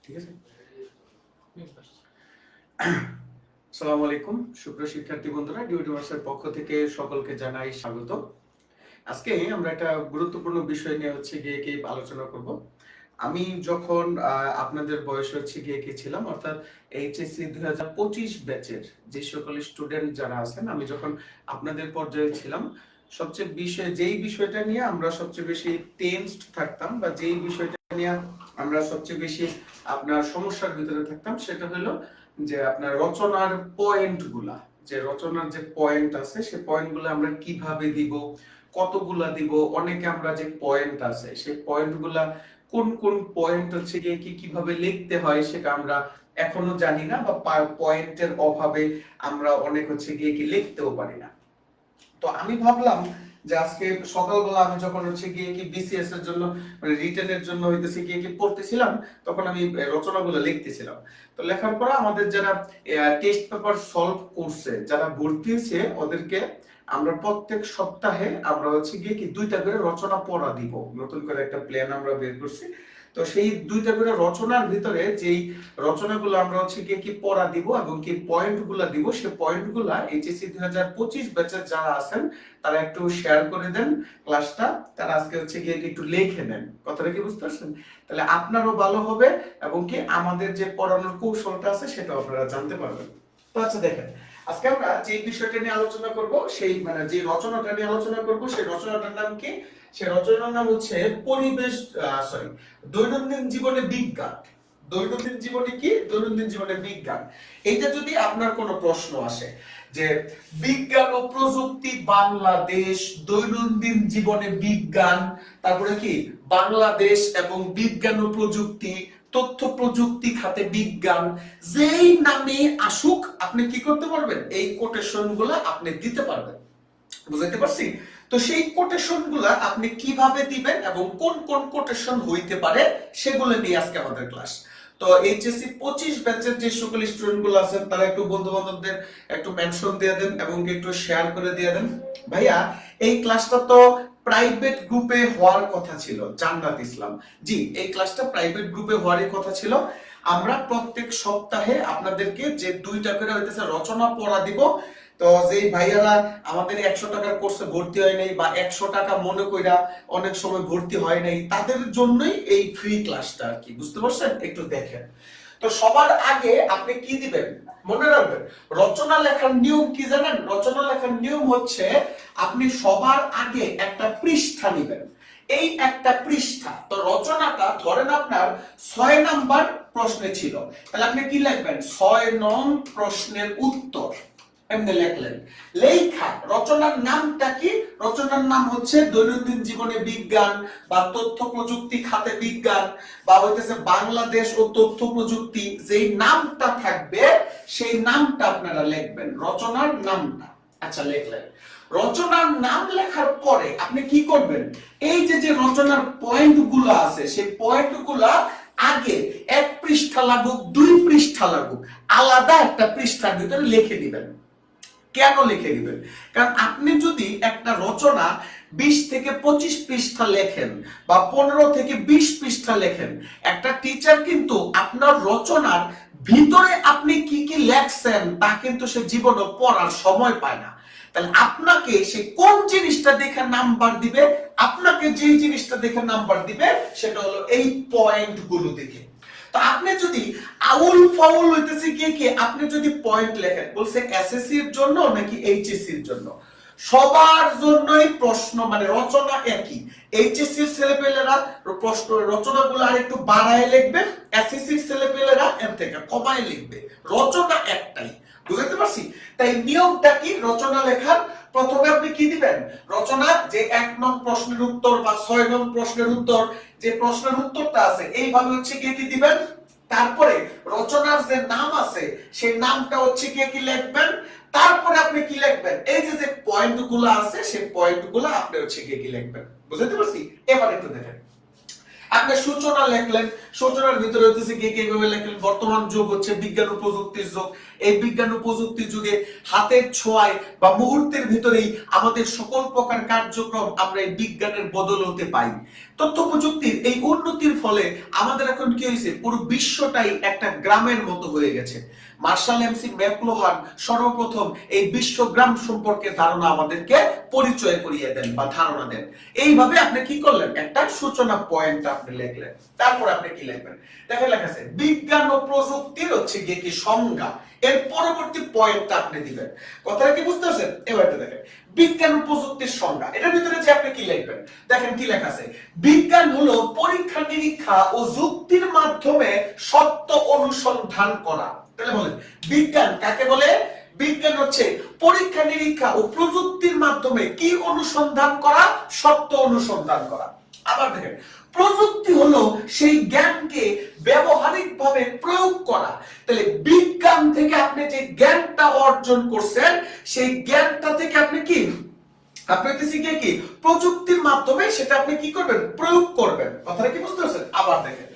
ঠিক আছে। আসসালামু আলাইকুম সুপ্রিয় শিক্ষার্থী বন্ধুরা, ডিউটিভার্সের পক্ষ থেকে সকলকে জানাই স্বাগত। আজকে আমরা একটা গুরুত্বপূর্ণ বিষয় নিয়ে কি আলোচনা করব। আমি যখন আপনাদের বয়স কি ছিলাম, অর্থাৎ এইচএসসি 2025 ব্যাচের যে সকল স্টুডেন্ট যারা আছেন, আমি যখন আপনাদের পর্যায়ে ছিলাম, যেই বিষয়টা নিয়ে আমরা সবচেয়ে বেশি টেনসড থাকতাম বা যেই বিষয়টা নিয়ে আমরা সবচেয়ে বেশি আপনার সমস্যার ভিতরে থাকতাম, সেটা হলো যে আপনার রচনার পয়েন্টগুলা, যে রচনার যে পয়েন্ট আছে সেই পয়েন্টগুলো আমরা কিভাবে দিব, কতগুলা দিব। অনেকে আমরা যে পয়েন্ট আছে সেই পয়েন্টগুলা কোন কোন পয়েন্ট কিভাবে লিখতে হয় সেটা আমরা এখনো জানি না, বা পয়েন্টের অভাবে আমরা অনেক কি লিখতেও পারি না। তো আমি ভাবলাম যে আজকে সকালবেলা আমি যখন কি বিসিএস এর জন্য মানে রিটেনের জন্য কি পড়তেছিলাম, তখন আমি রচনাগুলো লিখতেছিলাম। তো লেখার পর আমাদের যারা টেস্ট পেপার সলভ করছে, যারা ভর্তি হয়েছে, ওদেরকে আমরা প্রত্যেক সপ্তাহে আমরা কি 2টা করে রচনা পড়া দিব। নতুন করে একটা প্ল্যান আমরা বের করছি। তো সেই 2টা করে রচনার ভিতরে যেই রচনাগুলো আমরা কি পড়া দিব এবং কি পয়েন্টগুলো দিব, সেই পয়েন্টগুলো এইচএসসি 2025 ব্যাচের যারা আছেন তারা একটু শেয়ার করে দেন ক্লাসটা। তারা আজকে একটু লিখে নেন। কথাটা কি বুঝতে পারছেন? তাহলে আপনারও ভালো হবে এবং কি আমাদের যে পড়ানোর কৌশলটা আছে সেটা আপনারা জানতে পারবেন। তো আচ্ছা দেখেন, আজকে আমরা যে বিষয়টা নিয়ে আলোচনা করব, সেই যে রচনাটা নিয়ে আলোচনা করব, সেই রচনাটার নাম কি? সেই রচনার নাম হচ্ছে পরিবেশ দৈনন্দিন জীবনে বিজ্ঞান। দৈনন্দিন জীবনে কি? দৈনন্দিন জীবনে বিজ্ঞান। এইটা যদি আপনার কোনো প্রশ্ন আসে যে বিজ্ঞান ও প্রযুক্তি বাংলাদেশ, দৈনন্দিন জীবনে বিজ্ঞান, তারপরে কি বাংলাদেশ এবং বিজ্ঞান ও প্রযুক্তি, তথ্য প্রযুক্তি খাতে বিজ্ঞান, যেই নামে আসুক আপনি কি করতে পারবেন? এই কোটেশন গুলা আপনি দিতে পারবেন। বুঝাইতে পারছি? তো সেই কোটেশন গুলা আপনি কিভাবে দিবেন এবং কোন কোন কোটেশন হইতে পারে সেগুলো নিয়ে আজকে আমাদের ক্লাস। তো এইচএসসি 25 ব্যাচের যে সকল স্টুডেন্ট গুলো আছেন তারা একটু বন্ধু বান্ধবদের একটু মেনশন দিয়ে দেন এবং একটু শেয়ার করে দিয়ে দেন। ভাইয়া, এই ক্লাসটা তো প্রাইভেট গ্রুপে হওয়ার কথা ছিল। জান্নাত ইসলাম জি, এই ক্লাসটা প্রাইভেট গ্রুপে হওয়ারই কথা ছিল। আমরা প্রত্যেক সপ্তাহে আপনাদেরকে যে 2টা করে হইতেছে রচনা পড়া দিব। তো যেই ভাইয়ারা আমাদের 100 টাকার কোর্সে ভর্তি হয় নাই বা 100 টাকা মনে কইরা অনেক সময় ভর্তি হয় নাই, তাদের জন্যই এই ফ্রি ক্লাসটা আর কি। বুঝতে পারছেন? একটু দেখেন। তো সবার আগে আপনি কি দিবেন মনে রাখবেন, রচনা লেখার নিয়ম কি জানেন? রচনা লেখার নিয়ম হচ্ছে আপনি সবার আগে একটা পৃষ্ঠা নেবেন। এই একটা পৃষ্ঠা, তো রচনাটা ধরেন আপনার 6 নাম্বার প্রশ্নে ছিল, তাহলে আপনি কি লিখবেন? 6 নং প্রশ্নের উত্তর। এমনি লিখলেন। লেখা রচনার নামটা কি? রচনার নাম হচ্ছে দৈনন্দিন জীবনে বিজ্ঞান বা তথ্য প্রযুক্তি খাতে বিজ্ঞান বা হইতেছে বাংলাদেশ ও তথ্য প্রযুক্তি। যেই নামটা থাকবে সেই নামটা আপনারা লিখবেন, রচনার নামটা। আচ্ছা, লিখলেন। রচনার নাম লেখার পরে আপনি কি করবেন? এই যে যে রচনার পয়েন্টগুলো আছে সেই পয়েন্টগুলা আগে 1 পৃষ্ঠা লাগুক 2 পৃষ্ঠা লাগুক আলাদা একটা পৃষ্ঠার ভিতরে লিখে দিবেন। কেন লিখে দিবেন? কারণ আপনি যদি একটা রচনা 20 থেকে 25 পৃষ্ঠা লেখেন বা 15 থেকে 20 পৃষ্ঠা লেখেন, একটা টিচার কিন্তু আপনার রচনার ভিতরে আপনি কি কি লেখছেন তা কিন্তু সে জীবনে পড়ার সময় পায় না। তাহলে আপনাকে সে কোন জিনিসটা দেখে নাম্বার দিবে? আপনাকে যেই জিনিসটা দেখে নাম্বার দিবে সেটা হলো এই পয়েন্টগুলো দেখে। তো আপনি যদি আউল ফাউল হইতেছে কি আপনি যদি পয়েন্ট লেখেন, বলছে এসএসসি এর জন্য নাকি এইচএসসি এর জন্য, সবার জন্যই প্রশ্ন মানে রচনা একই। এইচএসসি এর ছেলেপেলেরা প্রশ্ন রচনাগুলো আর একটু বাড়ায় লিখবে, এসএসসি এর ছেলেপেলেরা এর থেকে কমায় লিখবে। রচনা একটাই। বুঝতে পারছি? তাই নিয়মটা কি রচনা লেখার? প্রথমে আপনি কি দিবেন? রচনা যে 1 নং প্রশ্নের উত্তর বা 6 নং প্রশ্নের উত্তর, যে প্রশ্নের উত্তরটা আছে এইভাবে কি দিবেন। তারপরে রচনার যে নাম আছে সেই নামটা কি লিখবেন। তারপরে আপনি কি লিখবেন? এই যে যে পয়েন্টগুলো আছে সেই পয়েন্টগুলো আপনি কি লিখবেন। বুঝতে পারছি? এবার একটু দেখেন। আপনি সূচনা লিখলেন, সূচনার ভিতরে হচ্ছে গিয়ে কিভাবে লিখলেন, বর্তমান যুগ হচ্ছে বিজ্ঞান ও প্রযুক্তির যুগ। এই বিজ্ঞান ও প্রযুক্তির যুগে হাতের ছোঁয়ায় বা মুহূর্তের ভিতরেই আমাদের সকল প্রকার কার্যক্রম আমরা এই বিজ্ঞানের বদৌলতে পাই। তথ্য প্রযুক্তির এই উন্নতির ফলে আমাদের এখন কি হয়েছে, পুরো বিশ্বটাই একটা গ্রামের মতো হয়ে গেছে। মার্শাল এমসি ম্যাকলুহান সর্বপ্রথম এই বিশ্বগ্রাম সম্পর্কে ধারণা আমাদেরকে পরিচয় করিয়ে দেন বা ধারণা দেন। এইভাবে আপনি কি করলেন, একটা সূচনা পয়েন্ট আপনি লিখলেন। তারপর আপনি কি লিখবেন, দেখেন লেখা আছে বিজ্ঞান ও প্রযুক্তির হচ্ছে গিয়ে কি সংজ্ঞা। এর পরবর্তী পয়েন্টটা আপনি দিবেন। কথাটা কি বুঝতে পারছেন? এবার দেখেন বিজ্ঞান ও প্রযুক্তির সংজ্ঞা, এটার ভিতরে যে আপনি কি লিখবেন, দেখেন কি লেখা আছে, বিজ্ঞান হলো পরীক্ষা নিরীক্ষা ও যুক্তির মাধ্যমে সত্য অনুসন্ধান করা। তাহলে বলেন বিজ্ঞান কাকে বলে? বিজ্ঞান হচ্ছে পরীক্ষা নিরীক্ষা ও প্রযুক্তির মাধ্যমে কি অনুসন্ধান করা? সত্য অনুসন্ধান করা। আবার দেখেন প্রযুক্তি হলো সেই জ্ঞানকে ব্যবহারিকভাবে প্রয়োগ করা। তাহলে বিজ্ঞান থেকে আপনি যে জ্ঞানটা অর্জন করছেন, সেই জ্ঞানটা থেকে আপনি কি আপনি শিখে কি প্রযুক্তির মাধ্যমে সেটা আপনি কি করবেন, প্রয়োগ করবেন। কথাটা কি বুঝতে পারছেন? আবার দেখেন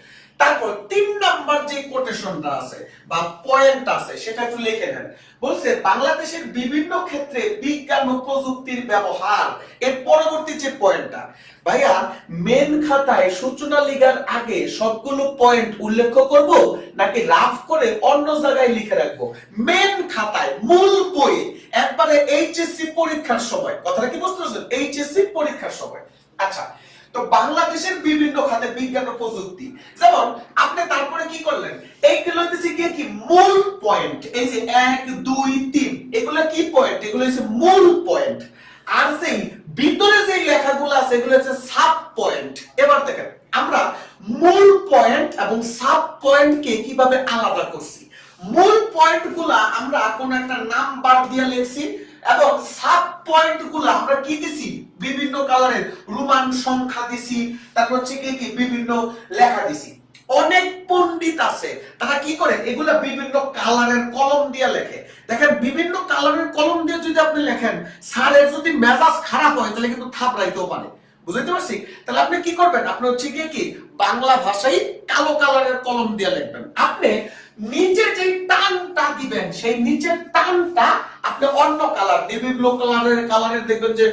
তারপর 3 নাম্বার যে কোটেশনটা আছে বা পয়েন্ট আছে সেটা একটু লিখে নেন। বলছে বাংলাদেশের বিভিন্ন ক্ষেত্রে বিজ্ঞান ও প্রযুক্তির ব্যবহার। এর পরবর্তী যে পয়েন্টটা, ভাইয়া মেন খাতায় সূচনা লিখার আগে সবগুলো পয়েন্ট উল্লেখ করব নাকি রাফ করে অন্য জায়গায় লিখে রাখবো? মেন খাতায়, মূল বইয়ে, একবারে এইচএসসি পরীক্ষার সময়। কথাটা কি বুঝতে পারছেন? এইচএসসি পরীক্ষার সময়। আচ্ছা, তো বাংলাদেশের বিভিন্ন খাতে বিজ্ঞান ও প্রযুক্তি, যেমন আপনি তারপরে কি করলেন, এইগুলো হচ্ছে কি মূল পয়েন্ট। এই যে 1 2 3 এগুলো কি পয়েন্ট? এগুলো হচ্ছে মূল পয়েন্ট। আর সেই ভিতরে যে লেখাগুলো আছে এগুলো হচ্ছে সাব পয়েন্ট। এবার দেখেন আমরা মূল পয়েন্ট এবং সাব পয়েন্টকে কিভাবে আলাদা করছি। মূল পয়েন্টগুলো আমরা কোন একটা নাম্বার দিয়ে লিখছি এবং সাব পয়েন্টগুলো আমরা কি দিছি, বিভিন্ন কালারের রোমান সংখ্যা দিছি, তারপর হচ্ছে কি বিভিন্ন লেখা দিছি। অনেক পণ্ডিত আছে তারা কি করে, এগুলা বিভিন্ন কালারের কলম দিয়ে লেখে। দেখেন বিভিন্ন কালারের কলম দিয়ে যদি আপনি লেখেন, স্যারের যদি মেজাজ খারাপ হয় তাহলে কিন্তু থাপড়াইতেও পারে। বুঝতে পারছি? তাহলে আপনি কি করবেন, আপনি হচ্ছে কি বাংলা ভাষায় কালো কালারের কলম দিয়ে লিখবেন। আপনি নিচে যে টানটা দিবেন সেই নিচের টানটা আপনি অন্য কালার, নেভি ব্লু কালারের দেখবেন যে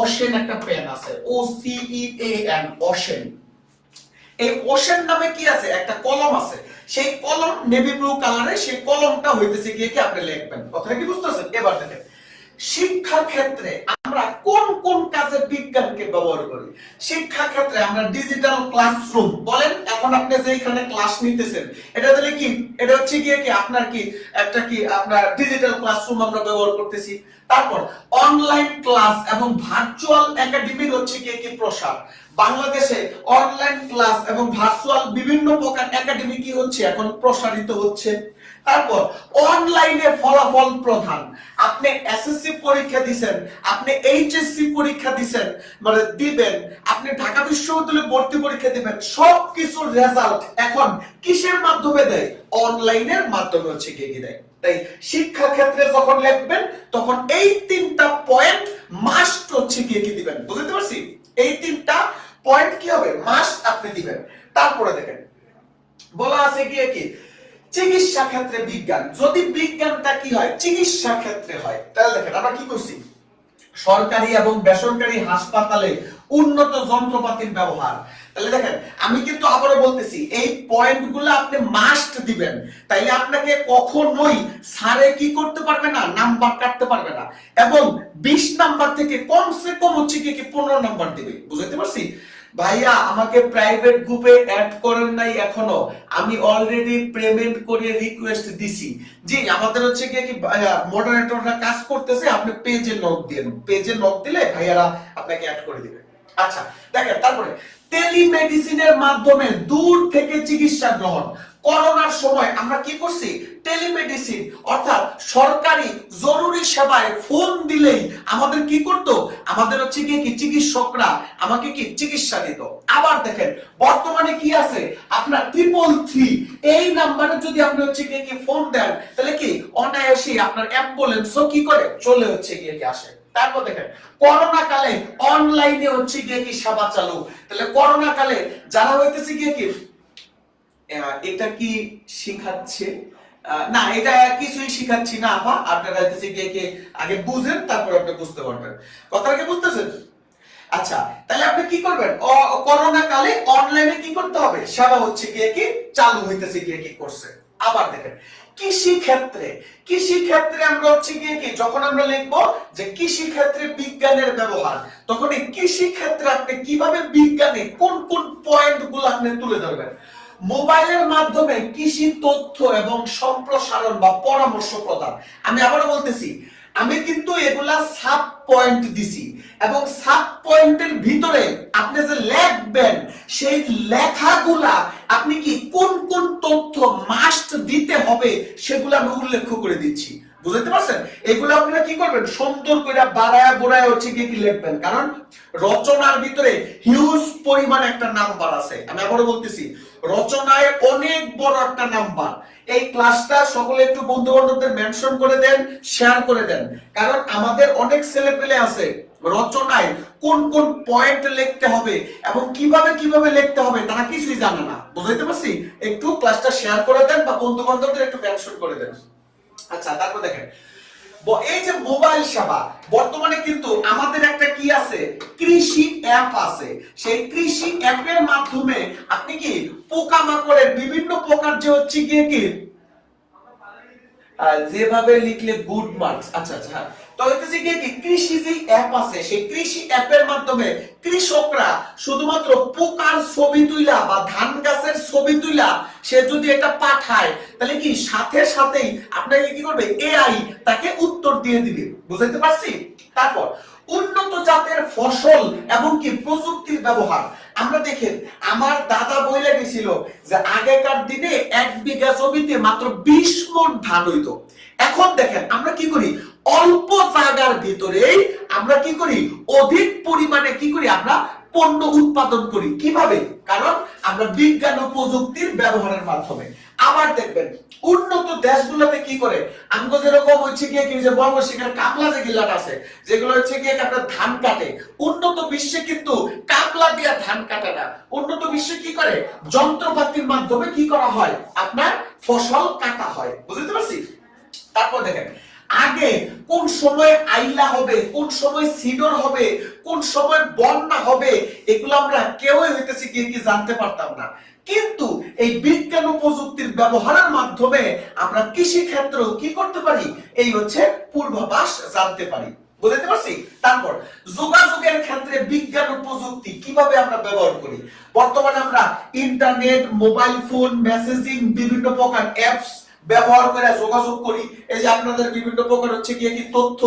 ওশেন একটা পেন আছে, OCEAN, ওশেন। এই ওশেন নামে কি আছে, একটা কলম আছে। সেই কলম নেভি ব্লু কালারের, সেই কলমটা হইতেছে গিয়ে কি আপনি লিখবেন। কথাটা কি বুঝতে পারছেন? এবার দেখেন শিক্ষা ক্ষেত্রে আমরা কোন কোন কাজে বিজ্ঞানকে ব্যবহার করি। শিক্ষা ক্ষেত্রে আমরা ডিজিটাল ক্লাসরুম, বলেন এখন আপনি যে এখানে ক্লাস নিতেছেন এটা দিলে কি, এটা হচ্ছে গিয়ে কি আপনার কি একটা কি আপনার ডিজিটাল ক্লাসরুম আমরা ব্যবহার করতেছি। তারপর অনলাইন ক্লাস এবং ভার্চুয়াল একাডেমির হচ্ছে গিয়ে কি প্রসার। বাংলাদেশে অনলাইন ক্লাস এবং ভার্চুয়াল বিভিন্ন প্রকার একাডেমি কি হচ্ছে, এখন প্রসারিত হচ্ছে। তারপর অনলাইনে ফলাফল প্রদান। আপনি এসএসসি পরীক্ষা দিবেন, আপনি এইচএসসি পরীক্ষা দিবেন মানে দিবেন, আপনি ঢাকা বিশ্ববিদ্যালয়ে ভর্তি পরীক্ষা দিবেন, সবকিছুর রেজাল্ট এখন কিসের মাধ্যমে দেয়? অনলাইনের মাধ্যমে হচ্ছে গিয়ে দেয়। তাই শিক্ষা ক্ষেত্রে যখন লিখবেন তখন এই 3টা পয়েন্ট মাস্ট হচ্ছে গিয়ে কি দিবেন। বুঝতে পারছি? এই 3টা পয়েন্ট কি হবে, মাস্ট আপনি দিবেন। তারপরে দেখেন বলা আছে গিয়ে কি চিকিৎসা ক্ষেত্রে বিজ্ঞান। যদি বিজ্ঞানটা কি হয়, চিকিৎসা ক্ষেত্রে হয়, তাহলে দেখেন আমরা কি করছি, সরকারি এবং বেসরকারি হাসপাতালে উন্নত যন্ত্রপাতির ব্যবহার। তাহলে দেখেন আমি কিন্তু আবারও বলতেছি এই পয়েন্টগুলো আপনি মাস্ট দিবেন, তাইলে আপনাকে কখনোই স্যারে কি করতে পারবে না, নাম্বার কাটতে পারবে না। এবং 20 নাম্বার থেকে কমসে কম হচ্ছে কি 15 নাম্বার দিবে। বুঝতে পারছি? ভাইয়া আমাকে প্রাইভেট গ্রুপে অ্যাড করেন নাই এখনো, আমি অলরেডি পেমেন্ট করে রিকোয়েস্ট দিছি। জি আমাদের হচ্ছে কি মডারেটররা কাজ করতেছে, আপনি পেজে নক দেন, পেজে নক দিলে ভাইয়ারা আপনাকে অ্যাড করে দিবে। আচ্ছা দেখেন তারপরে টেলিমেডিসিনের মাধ্যমে দূর থেকে চিকিৎসা গ্রহণ। করোনার সময় আমরা কি করছি, টেলিমেডিসিন অর্থাৎ সরকারি জরুরি সেবায় ফোন দিলেই আমাদের কি করতো, আমাদের হচ্ছে কি চিকিৎসকরা আমাকে কি চিকিৎসা দিত। আবার দেখেন বর্তমানে কি আছে, আপনার 333 এই নাম্বারে যদি আপনি হচ্ছে কি ফোন দেন তাহলে কি অনায়াসে আপনার অ্যাম্বুলেন্সও কি করে চলে হচ্ছে গিয়ে আসে। তারপর দেখেন করোনা কালে অনলাইনে হচ্ছে গিয়ে কি সেবা চালু। তাহলে করোনা কালে যারা হইতেছে গিয়ে কি এটা কি শিখাচ্ছে না, এটা কিছুই শিখাচ্ছি না আপা, আপনারা হইতেছে গিয়ে কি আগে বুঝেন তারপর আপনি বুঝতে পারবেন। কথাটা কি বুঝতেছেন? আচ্ছা, তাহলে আপনি কি করবেন? করোনা কালে অনলাইনে কি করতে হবে? সেবা হচ্ছে গিয়ে কি চালু হইতেছে গিয়ে কি করছে। আবার দেখেন কৃষি ক্ষেত্রে, কৃষি ক্ষেত্রে আমরা হচ্ছে গিয়ে কি যখন আমরা লিখবো যে কৃষি ক্ষেত্রে বিজ্ঞানের ব্যবহার, তখন এই কৃষি ক্ষেত্রে আপনি কিভাবে বিজ্ঞানে কোন কোন পয়েন্ট গুলো আপনি তুলে ধরবেন। মোবাইলের মাধ্যমে কৃষি তথ্য এবং সম্প্রসারণ বা পরামর্শ প্রদান। আমি আবারও বলতেছি, আমি কিন্তু এগুলা সাব পয়েন্ট দিছি এবং সাব পয়েন্টের ভিতরে আপনি যে লিখবেন সেই লেখাগুলা আপনি কি কোন কোন তথ্য মাস্ট দিতে হবে সেগুলো আমি উল্লেখ করে দিচ্ছি। বুঝতে পারছেন? এগুলো আপনারা কি করবেন? সুন্দর করে বাড়ায়া বোড়ায় হচ্ছে কি কি লিখবেন, কারণ রচনার ভিতরে হিউজ পরিমাণ একটা নাম্বার আছে। আমি আবারও বলতেছি, রচনায় অনেক বড় একটা নাম্বার। এই ক্লাসটা সকলে একটু বন্ধু বান্ধবদের মেনশন করে দেন, শেয়ার করে দেন, কারণ আমাদের অনেক ছেলে পেলে আছে রচনায় কোন কোন পয়েন্ট লিখতে হবে এবং কিভাবে কিভাবে লিখতে হবে তারা কিছুই জানে না। বুঝাইতে পারছি? একটু ক্লাসটা শেয়ার করে দেন বা বন্ধু বান্ধবদের একটু মেনশন করে দেন। আচ্ছা, তারপর দেখেন এই যে মোবাইল সেবা, বর্তমানে কিন্তু আমাদের একটা কি আছে? কৃষি অ্যাপ আছে। সেই কৃষি অ্যাপের মাধ্যমে আপনি কি পোকামাকড়ের বিভিন্ন প্রকার যে হচ্ছে গিয়ে কি যেভাবে লিখলে গুড মার্কস। আচ্ছা আচ্ছা, তো হইতেছে কি কি কৃষি যে অ্যাপ আছে সেই কৃষি অ্যাপের মাধ্যমে কৃষকরা শুধুমাত্র পোকার ছবি তুইলা বা ধান গাছের ছবি তুইলা সে যদি এটা পাঠায় তাহলে কি সাথে সাথেই আপনাকে কি করবে? এআই তাকে উত্তর দিয়ে দিবে। বুঝাইতে পারছি? তারপর উন্নত জাতের ফসল এবং কি প্রযুক্তির ব্যবহার। আমরা দেখেন আমার দাদা বইলে গেছিল যে আগেকার দিনে 1 বিঘা জমিতে মাত্র 20 মণ ধান হইতো। এখন দেখেন আমরা কি করি? অল্প জায়গার ভিতরেই আমরা কি করি? অধিক পরিমাণে কি করি? আমরা পণ্য উৎপাদন করি। কিভাবে? কারণ আমরা বিজ্ঞান ও প্রযুক্তির ব্যবহারের মাধ্যমে। আবার দেখবেন উন্নত দেশগুলোতে কি করে? আমগো যেরকম হচ্ছে গিয়ে কি যে বর্মশিকার কামলা যে গিলাট আছে যেগুলো হচ্ছে গিয়ে আপনার ধান কাটে, উন্নত বিশ্বে কিন্তু কামলা দিয়া ধান কাটে না। উন্নত বিশ্বে কি করে? যন্ত্রপাতির মাধ্যমে কি করা হয়? আপনার ফসল কাটা হয়। বুঝতে পারছি? তারপর দেখেন আগে কোন সময় আইলা হবে, কোন সময় সিডর হবে, কোন সময় বন্যা হবে, এগুলো আমরা কেউই হইতেছি কি জানতে পারতাম না। কিন্তু এই বিজ্ঞান ও প্রযুক্তির ব্যবহারের মাধ্যমে আমরা কৃষি ক্ষেত্রেও কি করতে পারি? এই হচ্ছে পূর্বাভাস জানতে পারি। বুঝতে পারছি? তারপর যোগাযোগের ক্ষেত্রে বিজ্ঞান ও প্রযুক্তি কিভাবে আমরা ব্যবহার করি। বর্তমানে আমরা ইন্টারনেট, মোবাইল ফোন, মেসেজিং, বিভিন্ন প্রকার অ্যাপস ব্যবহার করে যোগাযোগ করি। এই যে আপনাদের বিভিন্ন প্রকার হচ্ছে গিয়ে কি তথ্য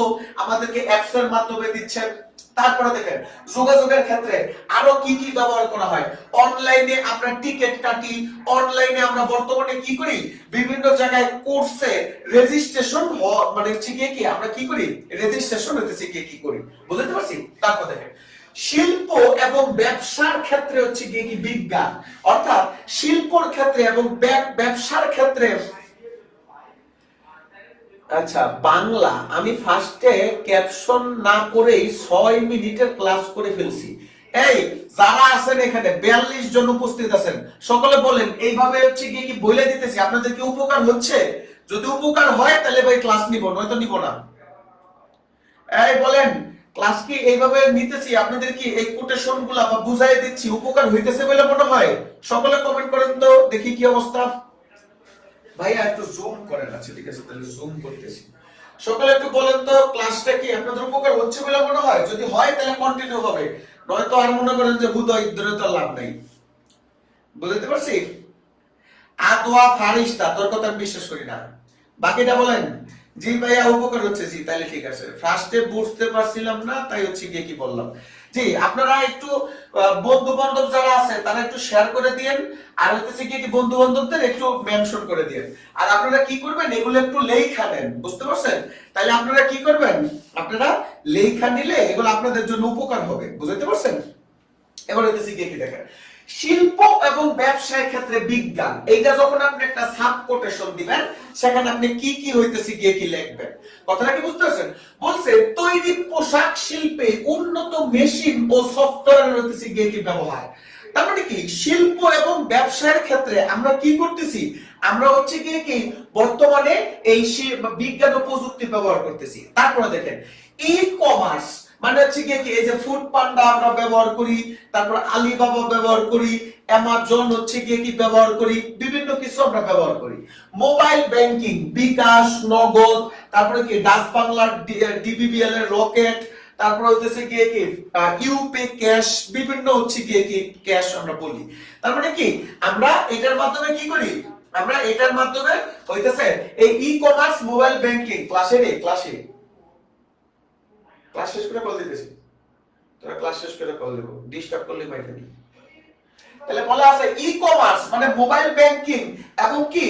আমাদেরকে অ্যাপস এর মাধ্যমে দিচ্ছেন। তারপরে দেখেন যোগাযোগের ক্ষেত্রে আরো কি কি ব্যবহার করা হয়। অনলাইনে আমরা টিকিট কাটি, অনলাইনে আমরা বর্তমানে কি করি? বিভিন্ন জায়গায় কোর্সে রেজিস্ট্রেশন মানে হচ্ছে গিয়ে কি আমরা কি করি? রেজিস্ট্রেশন হচ্ছে গিয়ে কি করি। বুঝতে পারছি? তারপর দেখেন শিল্প এবং ব্যবসার ক্ষেত্রে হচ্ছে গিয়ে কি বিজ্ঞান, অর্থাৎ শিল্পর ক্ষেত্রে এবং ব্যবসার ক্ষেত্রে। আচ্ছা, বাংলা আমি ফার্স্টে ক্যাপশন না করেই 6 মিনিটের ক্লাস করে ফেলছি। এই যারা আছেন এখানে 42 জন উপস্থিত আছেন, সকলে বলেন এইভাবে হচ্ছে কি বলে দিতেছি আপনাদের কি উপকার হচ্ছে? যদি উপকার হয় তাহলে ভাই ক্লাস নিব, নয়তো নিব না। এই বলেন ক্লাস কি এইভাবে নিতেছি আপনাদের কি এই কোটেশনগুলো বা বুঝাই দিচ্ছি উপকার হইতেছে বলে মনে হয়? সকলে কমেন্ট করেন তো দেখি কি অবস্থা। ভাইয়া একটু জুম করেন। আচ্ছা ঠিক আছে, তাহলে জুম করতেছি। সকলে একটু বলেন তো ক্লাসটা কি আপনাদের উপকার হচ্ছে বলে মনে হয়? যদি হয় তাহলে কন্টিনিউ হবে, নয়তো আর মনে করেন যে হুদয় ধরে তো লাভ নাই। বুঝতে পারছি? আদোয়া ফারিস্তা তোর কথা আমি বিশ্বাস করি না। বাকিটা বলেন। জি ভাইয়া উপকার হচ্ছে। জি তাহলে ঠিক আছে, ফার্স্টে বুঝতে পারছিলাম না তাই হচ্ছে গিয়ে কি বললাম। জি আপনারা একটু বন্ধু বান্ধব যারা আছে তারা একটু শেয়ার করে দিয়েন, আর হচ্ছে কি বন্ধু বান্ধবদের একটু মেনশন করে দিয়েন। আর আপনারা কি করবেন? এগুলো একটু লেখা নেন। বুঝতে পারছেন? তাহলে আপনারা কি করবেন? আপনারা লেখা নিলে এগুলো আপনাদের জন্য উপকার হবে। বুঝতে পারছেন? এবার হচ্ছে কি দেখেন শিল্প এবং ব্যবসায়ের ক্ষেত্রে বিজ্ঞান, এইটা যখন আপনি একটা সাব কোটেশন দিবেন, সেখানে আপনি কি কি হইতেছে গিয়ে কি লিখবেন। কথাটা কি বুঝতে পারছেন? বলছে তৈরি পোশাক শিল্পে উন্নত মেশিন ও সফটওয়্যার হইতেছে গিয়ে কি ব্যবহার। তার মানে কি শিল্প এবং ব্যবসায়ের ক্ষেত্রে আমরা কি করতেছি, আমরা হচ্ছে গিয়ে কি বর্তমানে এই বিজ্ঞান ও প্রযুক্তি ব্যবহার করতেছি। তারপরে দেখেন ই কমার্স মানে হচ্ছে গিয়ে কি এই যে ফুড পান্ডা আমরা ব্যবহার করি, তারপর আলিবাবা ব্যবহার করি, অ্যামাজন হচ্ছে গিয়ে কি ব্যবহার করি, বিভিন্ন কিছু আমরা ব্যবহার করি। মোবাইল ব্যাংকিং, বিকাশ, নগদ, তারপরে কি ডাচ বাংলার ডিবিবিএল এর রকেট, তারপর হচ্ছে গিয়ে কি ইউপে ক্যাশ, বিভিন্ন হচ্ছে গিয়ে কি ক্যাশ আমরা বলি। তার মানে কি আমরা এটার মাধ্যমে কি করি, আমরা এটার মাধ্যমে হইতেছে এই e commerce, mobile banking, class শেষ করে কল দিতেছি, তোরা ক্লাস শেষ করে কল দেবো, ডিস্টার্ব করলে মাইকে দিই। তাহলে বলা আছে ই কমার্স মানে মোবাইল ব্যাংকিং এবং কি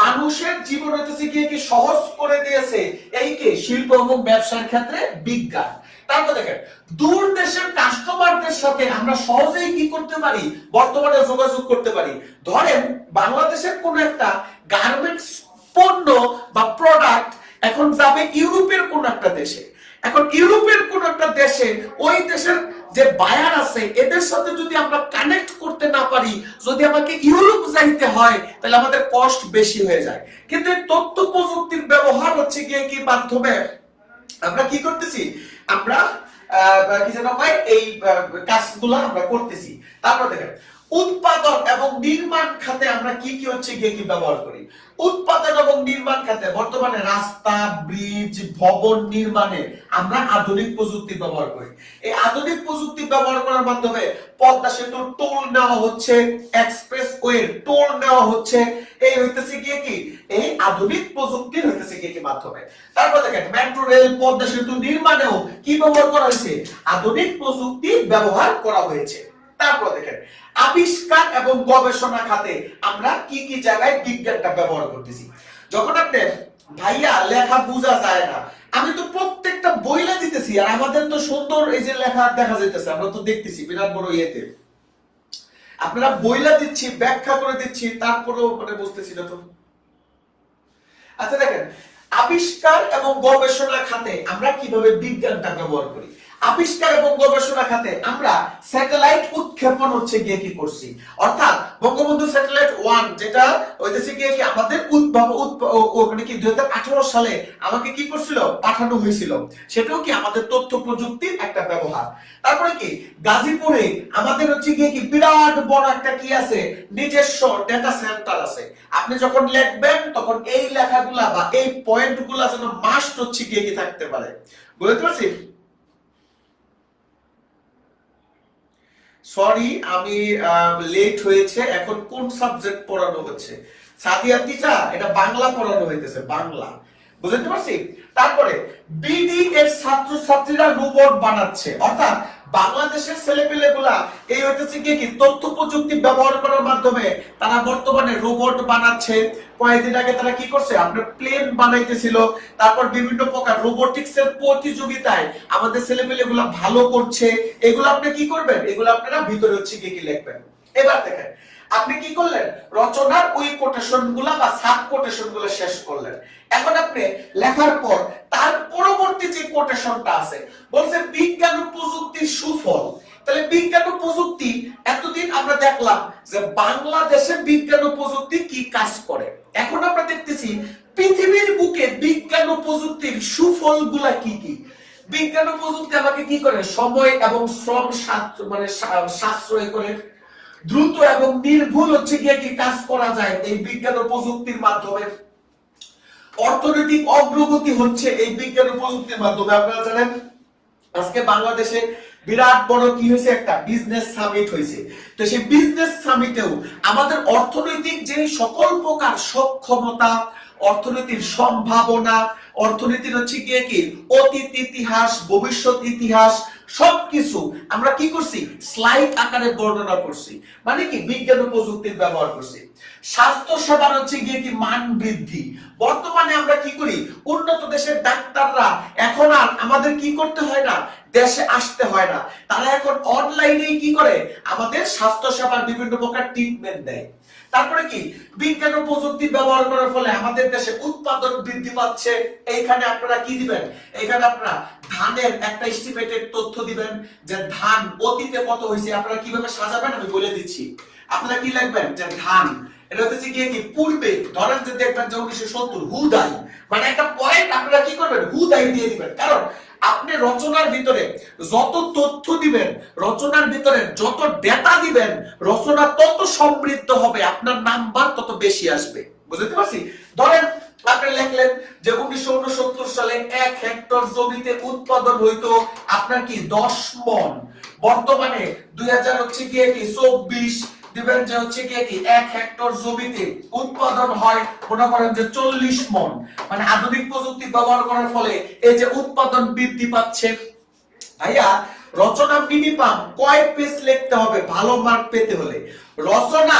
মানুষের জীবন হইতেছে গিয়ে কি সহজ করে দিয়েছে এই কি শিল্প এবং ব্যবসার ক্ষেত্রে বিজ্ঞান। তারপর দেখেন দূর দেশের কাস্টমারদের সাথে আমরা সহজেই কি করতে পারি, বর্তমানে যোগাযোগ করতে পারি। ধরেন বাংলাদেশের কোন একটা গার্মেন্টস পণ্য বা প্রোডাক্ট এখন যাবে ইউরোপের কোন একটা দেশে, এখন ইউরোপের কোন একটা দেশে ওই দেশের যে বায়ার আছে এদের সাথে যদি আমরা কানেক্ট করতে না পারি, যদি আমাকে ইউরোপ যাইতে হয় তাহলে আমাদের কস্ট বেশি হয়ে যায়। কিন্তু এই তথ্য প্রযুক্তির ব্যবহার হচ্ছে গিয়ে কি মাধ্যমে আমরা কি করতেছি, আমরা কি যেন ভাই এই কাজগুলো আমরা করতেছি। তারপর দেখেন উৎপাদন এবং নির্মাণ খাতে আমরা কি কি হচ্ছে গিয়ে কি ব্যবহার করি। উৎপাদন এবং নির্মাণ খাতে বর্তমানে রাস্তা, ব্রিজ, ভবন নির্মাণে আমরা আধুনিক প্রযুক্তি ব্যবহার করি। এই আধুনিক প্রযুক্তি ব্যবহার করার মাধ্যমে পদ্মা সেতুর টোল নেওয়া হচ্ছে, এক্সপ্রেস ওয়ের টোল নেওয়া হচ্ছে, এই হইতেছে গিয়ে কি এই আধুনিক প্রযুক্তির হইতেছে গিয়ে কি মাধ্যমে। তারপর দেখেন মেট্রো রেল, পদ্মা সেতু নির্মাণেও কি ব্যবহার করা হয়েছে, আধুনিক প্রযুক্তি ব্যবহার করা হয়েছে। তারপর দেখেন আবিষ্কার এবং গবেষণা খাতে আমরা কি কি জায়গায় বিজ্ঞানটা ব্যবহার করতেছি। যখন আপনি ভাইয়া লেখা বোঝা যায় না, আমি তো প্রত্যেকটা বইলে দিতেছি, আর আমাদের তো সুন্দর এই যে লেখা দেখা যাইতেছে, আমরা তো দেখতেছি বিরাট বড় ইয়েতে, আপনারা বইলা দিচ্ছি, ব্যাখ্যা করে দিচ্ছি, তারপরেও মানে বুঝতেছি না তো। আচ্ছা দেখেন আবিষ্কার এবং গবেষণা খাতে আমরা কিভাবে বিজ্ঞানটা ব্যবহার করি। আবিষ্কার এবং গবেষণা খাতে আমরা স্যাটেলাইট উৎক্ষেপণ হচ্ছে গিয়ে কি করছি, অর্থাৎ বঙ্গবন্ধু স্যাটেলাইট 1 যেটা হইতেছে গিয়ে কি আমাদের মানে কি 2018 সালে আমাকে কি করছিল, পাঠানো হয়েছিল, সেটাও কি আমাদের তথ্য প্রযুক্তির একটা ব্যবহার। তারপরে কি গাজীপুরে আমাদের হচ্ছে গিয়ে কি বিরাট বড় একটা কি আছে, নিজস্ব ডেটা সেন্টার আছে। আপনি যখন লিখবেন তখন এই লেখাগুলা বা এই পয়েন্টগুলা যেন মাস্ট হচ্ছে গিয়ে কি থাকতে পারে। বুঝতে পারছি? সরি আমি লেট হয়েছে। এখন কোন সাবজেক্ট পড়ানো হচ্ছে? সাদিয়া টিচা, এটা বাংলা পড়ানো হইতেছে, বাংলা। বুঝতে পারছি? তারপরে বিডি এর ছাত্রছাত্রীরা রোবট বানাচ্ছে, অর্থাৎ বাংলাদেশের ছেলেপেলেগুলা এই হইতেছে কি তথ্য প্রযুক্তি ব্যবহার করার মাধ্যমে তারা বর্তমানে রোবট বানাচ্ছে। কয়েকদিন আগে তারা কি করছে, আপনার প্লেন বানাইতেছিল। তারপর বিভিন্ন প্রকার রোবোটিক্স এর প্রতিযোগিতায় আমাদের ছেলেপেলেগুলা ভালো করছে। এগুলো আপনি কি করবেন, এগুলো আপনারা ভিতরে হচ্ছে কি কি লিখবেন। এবার দেখেন আপনি কি করলেন, রচনার ওই কোটেশন গুলা বা সাব কোটেশন গুলো শেষ করলেন। এখন আপনি লেখার পর তার পরবর্তী যে কোটেশনটা আছে, বলছে বিজ্ঞান ও প্রযুক্তির সুফল। তাহলে বিজ্ঞান ও প্রযুক্তি, এতদিন আমরা দেখলাম যে বাংলাদেশে বিজ্ঞান ও প্রযুক্তি কি কাজ করে। এখন আমরা দেখতেছি পৃথিবীর বুকে বিজ্ঞান ও প্রযুক্তির সুফল গুলা কি কি। বিজ্ঞান ও প্রযুক্তি আমাকে কি করে, সময় এবং শ্রম মানে সাশ্রয় করে, দ্রুত এবং নির্ভুল হচ্ছে গিয়ে কি কাজ করা যায় এই বিজ্ঞান ও প্রযুক্তির মাধ্যমে। অর্থনৈতিক অগ্রগতি হচ্ছে এই বিজ্ঞান ও প্রযুক্তির মাধ্যমে। আপনারা জানেন আজকে বাংলাদেশে বিরাট বড় কি হয়েছে, একটা বিজনেস সামিট হয়েছে। তো সেই বিজনেস সামিটেও আমাদের অর্থনৈতিক যে সকল প্রকার সক্ষমতা, অর্থনীতির সম্ভাবনা, অর্থনীতির হচ্ছে গিয়ে কি অতীত ইতিহাস, ভবিষ্যৎ ইতিহাস, সবকিছু আমরা কি করছি, স্লাইড আকারে বর্ণনা করছি। মানে কি বিজ্ঞান ও প্রযুক্তির ব্যবহার করছি। স্বাস্থ্য সেবার হচ্ছে গিয়ে কি মান বৃদ্ধি। বর্তমানে আমরা কি করি, উন্নত দেশের ডাক্তাররা এখন আর আমাদের কি করতে হয় না, দেশে আসতে হয় না। তারা এখন অনলাইনে কি করে, আমাদের স্বাস্থ্য সেবার বিভিন্ন প্রকার ট্রিটমেন্ট দেয়। তারপরে কি, বিজ্ঞান ও প্রযুক্তি ব্যবহার করার ফলে আমাদের দেশে উৎপাদন বৃদ্ধি পাচ্ছে। এইখানে আপনারা কি দিবেন, এখানে আপনারা ধানের একটা এস্টিমেটেড তথ্য দিবেন যে ধান অতীতে কত হয়েছে। আপনারা কিভাবে সাজাবেন আমি বলে দিচ্ছি। আপনারা কি লিখবেন যে ধান, এটা হচ্ছে কি পূর্বে ধরেন যে দেখবেন যে 1970 হুদাই, মানে একটা পয়েন্ট আপনারা কি করবেন, হুদাই দিয়ে দিবেন। কারণ আপনি রচনার ভিতরে যত তথ্য দিবেন, রচনার ভিতরে যত ডেটা দিবেন, রচনা তত সমৃদ্ধ হবে, আপনার নাম্বার তত বেশি আসবে। বুঝতে পারছি? ধরেন আপনি লিখলেন যে 1969 সালে 1 হেক্টর জমিতে উৎপাদন হইতো আপনার কি 10 মণ। বর্তমানে 2000 হচ্ছে কি 24 দিবেন যে হচ্ছে কি 1 হেক্টর জমিতে উৎপাদন হয় মনে করেন যে 40 মণ। মানে আধুনিক প্রযুক্তি ব্যবহার করার ফলে এই যে উৎপাদন বৃদ্ধি পাচ্ছে। ভাইয়া রচনা মিনিমাম কয় পেজ লিখতে হবে ভালো মার্ক পেতে হলে? রচনা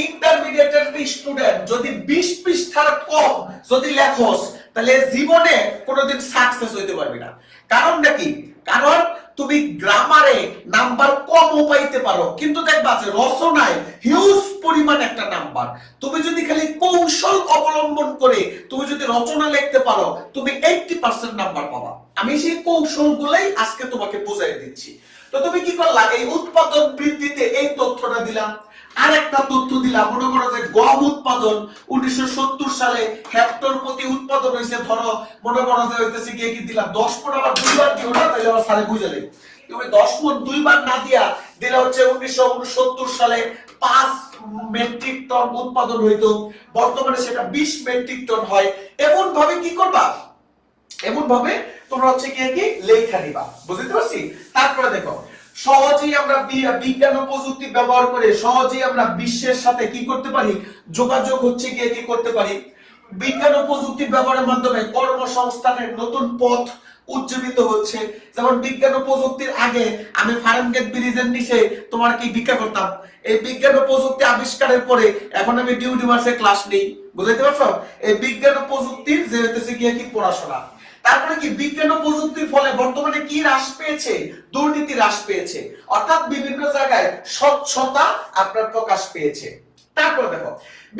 ইন্টারমিডিয়েটের স্টুডেন্ট যদি 20 পৃষ্ঠার কম যদি লেখোস, তাহলে জীবনে কোনোদিন সাকসেস হইতে পারবি না। কারণটা কি? কারণ তুমি গ্রামারে নাম্বার কম পাইতে পারো, কিন্তু দেখবা যে রচনায় হিউজ পরিমাণ একটা নাম্বার। তুমি যদি খালি কৌশল অবলম্বন করে তুমি যদি রচনা লিখতে পারো, তুমি 80% নাম্বার পাবা। আমি সেই কৌশলগুলাই আজকে তোমাকে বুঝাই দিচ্ছি। তো তুমি কি করলা, এই উৎপাদন বৃদ্ধিতে এই তথ্যটা দিলাম। আরেকটা তথ্য দিলাম, মনে করো যে গম উৎপাদন 1970 সালে হেক্টর প্রতি উৎপাদন হয়েছে, ধরো মনে করো যে হইতেছে কি দিলাম 10 মণ। আবার দুইবার দিও না, তাহলে আবার সারে বুঝালে। তুমি 10 মণ দুইবার না দিয়া দিলে হচ্ছে 1969 সালে 5 মেট্রিক টন উৎপাদন হইতো, বর্তমানে সেটা 20 মেট্রিক টন হয়। এমন ভাবে কি করবা, এমন ভাবে তোমরা হচ্ছে কি লেখা দিবা। বুঝতে পারছি? তারপরে দেখো, সহজেই আমরা বিজ্ঞান ও প্রযুক্তি ব্যবহার করে সহজেই আমরা বিশ্বের সাথে কি করতে পারি, যোগাযোগ হচ্ছে কি করতে পারি। বিজ্ঞান ও প্রযুক্তি ব্যবহারের মাধ্যমে কর্মসংস্থানের নতুন পথ উজ্জীবিত হচ্ছে। যেমন বিজ্ঞান ও প্রযুক্তির আগে আমি ফারেনগেট ব্রিজের নিচে তোমার কি ভিক্ষা করতাম। এই বিজ্ঞান ও প্রযুক্তি আবিষ্কারের পরে এখন আমি ডিউটি মাসে ক্লাস নেই। বুঝতে পারছো? এই বিজ্ঞান ও প্রযুক্তির যে হচ্ছে কি পড়াশোনা। তারপরে কি, বিজ্ঞান ও প্রযুক্তির ফলে বর্তমানে কি হ্রাস পেয়েছে, দুর্নীতি হ্রাস পেয়েছে, অর্থাৎ বিভিন্ন জায়গায় স্বচ্ছতা আপনার প্রকাশ পেয়েছে। তারপরে দেখো,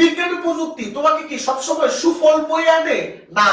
বিজ্ঞান ও প্রযুক্তি তোমাকে কি সবসময় সুফল বয়ে আনে? না,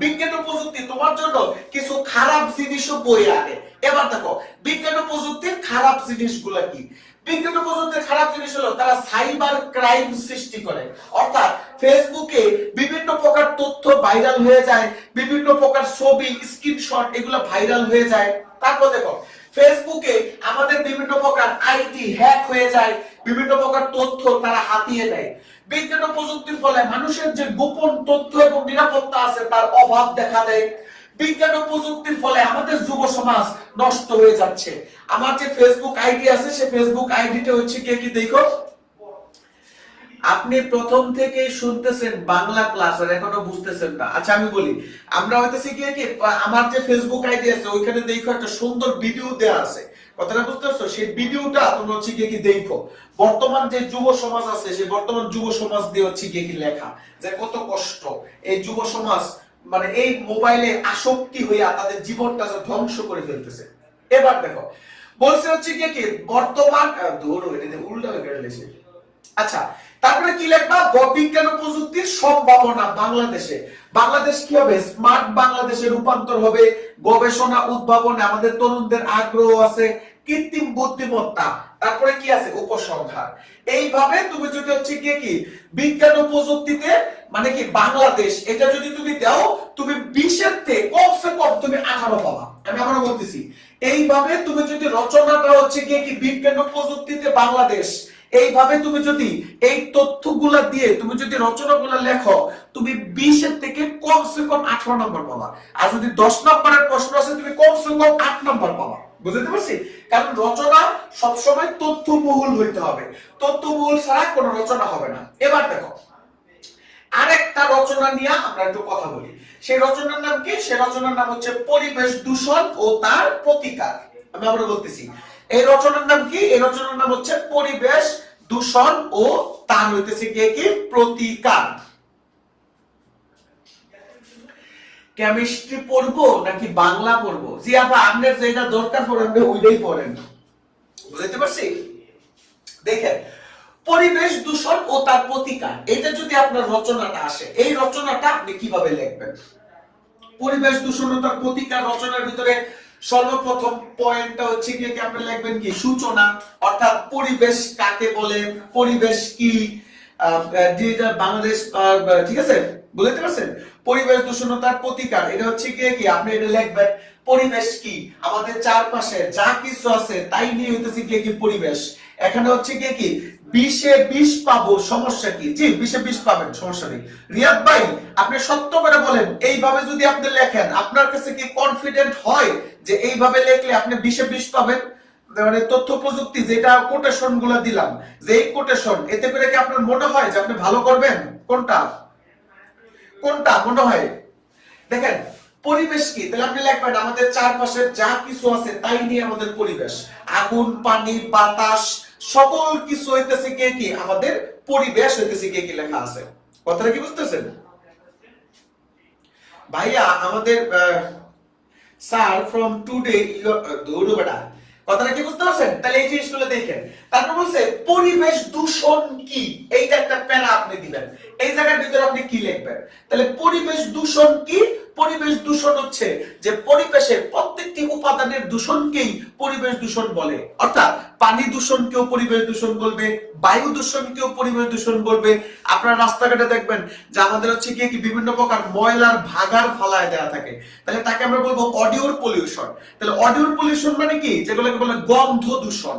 বিজ্ঞান ও প্রযুক্তি তোমার জন্য কিছু খারাপ জিনিসও বয়ে আনে। এবার দেখো বিজ্ঞান ও প্রযুক্তির খারাপ জিনিসগুলো কি। বিজ্ঞান ও প্রযুক্তির খারাপ জিনিস হলো তারা সাইবার ক্রাইম সৃষ্টি করে। অর্থাৎ ফেসবুকে বিভিন্ন প্রকার তথ্য ভাইরাল হয়ে যায়, বিভিন্ন প্রকার ছবি স্ক্রিনশট এগুলো ভাইরাল হয়ে যায়। তারপর দেখো ফেসবুকে আমাদের বিভিন্ন প্রকার আইডি হ্যাক হয়ে যায়, বিভিন্ন প্রকার তথ্য তারা হাতিয়ে নেয়। বিজ্ঞান ও প্রযুক্তির ফলে মানুষের যে গোপন তথ্য এবং নিরাপত্তা আছে তার অভাব দেখা দেয়। বিজ্ঞান ও প্রযুক্তির ফলে আমাদের যুব সমাজ নষ্ট হয়ে যাচ্ছে। আমার যে ফেসবুক আইডি আছে সে ফেসবুক আইডিটা হচ্ছে কি দেখো, আপনি প্রথম থেকে শুনতেছেন বাংলা ক্লাস আর এখনো বুঝতেছেন না। আচ্ছা আমি বলি, আমরা হইতেছি কি আমার যে ফেসবুক আইডি আছে ওইখানে দেখো একটা সুন্দর ভিডিও দেয়া আছে, কথাটা বুঝতে পারছো? সেই ভিডিওটা তোমরা হচ্ছে কি দেখো। বর্তমান যে যুব সমাজ আছে সেই বর্তমান যুব সমাজ দিয়ে হচ্ছে কি লেখা যে কত কষ্ট এই যুব সমাজ, মানে এই মোবাইলে আসক্তি হইয়া তাদের জীবনটা ধ্বংস করে ফেলতেছে। এবার দেখো বলছে হচ্ছে কি বর্তমান ধরো এটা উল্টা হয়ে গেছে। আচ্ছা তারপরে কি লিখবা, বিজ্ঞান ও প্রযুক্তির সম্ভাবনা বাংলাদেশে। বাংলাদেশ কি হবে, স্মার্ট বাংলাদেশে রূপান্তর হবে। গবেষণা উদ্ভাবনে আমাদের তরুণদের আগ্রহ আছে। কৃত্রিম বুদ্ধিমত্তা, তারপরে কি আছে, উপসংহার। এইভাবে তুমি যদি হচ্ছে কি বিজ্ঞান ও প্রযুক্তিতে মানে কি বাংলাদেশ এটা যদি তুমি দাও, তুমি 20 এর থেকে কমসে কম তুমি 18 পাবা। আমি আবারো বলতেছি, এইভাবে তুমি যদি রচনাটা হচ্ছে কি বিজ্ঞান ও প্রযুক্তিতে বাংলাদেশ, এইভাবে তুমি যদি এই তথ্যগুলা দিয়ে তুমি যদি রচনাগুলা লেখো, তুমি 20 এর থেকে কমসে কম 18 নম্বর পাবা। আর যদি 10 নম্বরের প্রশ্ন আছে তুমি কমসে কম 8 নম্বর পাবা। বুঝতে পারছি? কারণ রচনা সবসময় তথ্যবহুল হইতে হবে, তথ্যবহুল ছাড়া কোনো রচনা হবে না। এবার দেখো আরেকটা রচনা নিয়ে আমরা একটু কথা বলি। সেই রচনার নাম কি? সেই রচনার নাম হচ্ছে পরিবেশ দূষণ ও তার প্রতিকার। আমি আবার বলতেছি, এই রচনার নাম কি? এই রচনার নাম হচ্ছে পরিবেশ দূষণ ও তার হইতেছে কি প্রতিকার। কেমিস্ট্রি পড়বো নাকি বাংলা পড়বো? জি আপা, আপনার যেটা দরকার পড়েন ওইটাই পড়েন। বুঝতে পারছি? দেখেন, পরিবেশ দূষণ ও তার প্রতিকার, এটা যদি আপনার রচনাটা আসে, এই রচনাটা আপনি কিভাবে লিখবেন? পরিবেশ দূষণ ও তার প্রতিকার রচনার ভিতরে সর্বপ্রথম পয়েন্টটা হচ্ছে কি, আপনি লিখবেন কি সূচনা, অর্থাৎ পরিবেশ কাকে বলে, পরিবেশ কি, ডিজিটাল বাংলাদেশ, ঠিক আছে? বুঝতে পারছেন? পরিবেশ দূষণ ও তার প্রতিকার, এটা হচ্ছে কি আপনি এটা লিখবেন পরিবেশ কি, আমাদের চারপাশে যা কিছু আছে তাই নিয়ে হইতেছে কি পরিবেশ। এখানে হচ্ছে কি 20-এ 20 পাবো, সমস্যা কি? জি 20-এ 20 পাবেন, সমস্যা নেই। রিয়াদ ভাই, আপনি সত্য করে বলেন, এইভাবে যদি আপনি লেখেন আপনার কাছে কি কনফিডেন্ট হয় যে এইভাবে লিখলে আপনি 20-এ 20 পাবেন? মানে তথ্য প্রযুক্তি যেটা কোটেশন গুলো দিলাম, যে এই কোটেশন, এতে করে কি আপনার মনে হয় যে আপনি ভালো করবেন? কোনটা কোনটা মনে হয়? দেখেন, পরিবেশ কি, তাহলে আপনি লিখবেন আমাদের চারপাশে যা কিছু আছে তাই নিয়ে আমাদের পরিবেশ। আগুন, পানি, বাতাস, সকল কিছু হইতেছে কি আমাদের পরিবেশ হইতেছে কি লেখা আছে। কথাটা কি বুঝতেছেন ভাইয়া? আমাদের স্যার ফ্রম টুডে দৌড়ো বেটা, কথাটা কি বুঝতে পারছেন? তাহলে এই জিনিসগুলো দেখেন। তারপর বলছে পরিবেশ দূষণ কি, এইটা একটা প্যারা আপনি দিবেন। এই জায়গার ভিতরে আপনি কি লিখবেন? তাহলে পরিবেশ দূষণ কি? পরিবেশ দূষণ হচ্ছে যে পরিবেশের প্রত্যেকটি উপাদানের দূষণকেই পরিবেশ দূষণ বলে। অর্থাৎ পানি দূষণকেও পরিবেশ দূষণ বলবে, বায়ু দূষণকেও পরিবেশ দূষণ বলবে। আপনারা রাস্তাঘাটে দেখবেন যে আমাদের হচ্ছে কি বিভিন্ন প্রকার ময়লার ভাগার ফালায় দেওয়া থাকে, তাহলে তাকে আমরা বলবো অডিওর পলিউশন। তাহলে অডিওর পলিউশন মানে কি? যেগুলোকে বলে গন্ধ দূষণ।